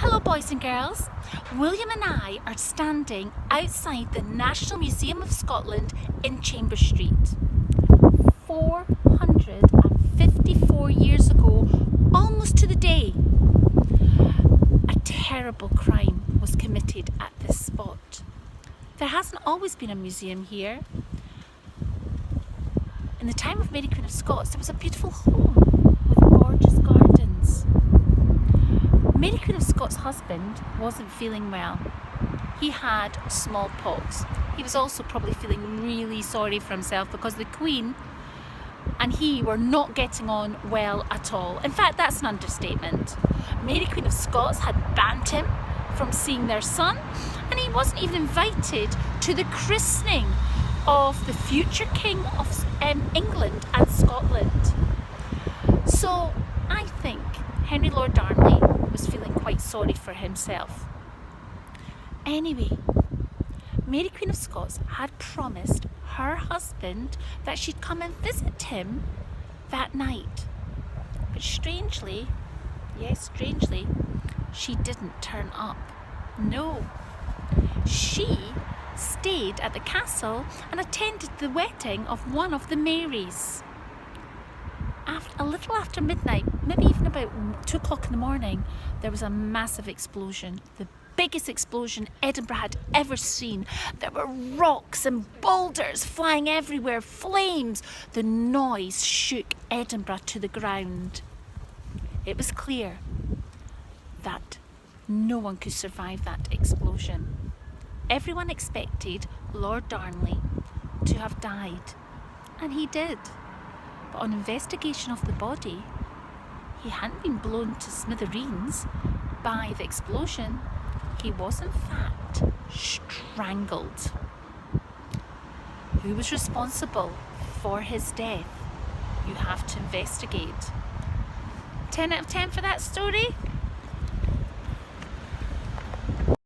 Hello boys and girls, William and I are standing outside the National Museum of Scotland in Chambers Street. 454 years ago, almost to the day, a terrible crime was committed at this spot. There hasn't always been a museum here. In the time of Mary Queen of Scots, there was a beautiful home with gorgeous gardens. Mary Queen of Scots' husband wasn't feeling well. He had smallpox. He was also probably feeling really sorry for himself because the Queen and he were not getting on well at all. In fact, that's an understatement. Mary Queen of Scots had banned him from seeing their son, and he wasn't even invited to the christening of the future King of England and Scotland. So I think Henry Lord Darnley was feeling quite sorry for himself. Anyway, Mary Queen of Scots had promised her husband that she'd come and visit him that night. But strangely, yes, strangely, she didn't turn up. No, she stayed at the castle and attended the wedding of one of the Marys. A little after midnight, maybe even about 2 o'clock in the morning, there was a massive explosion. The biggest explosion Edinburgh had ever seen. There were rocks and boulders flying everywhere, flames. The noise shook Edinburgh to the ground. It was clear that no one could survive that explosion. Everyone expected Lord Darnley to have died, and he did. But on investigation of the body, he hadn't been blown to smithereens by the explosion. He was in fact strangled. Who was responsible for his death? You have to investigate. 10 out of 10 for that story?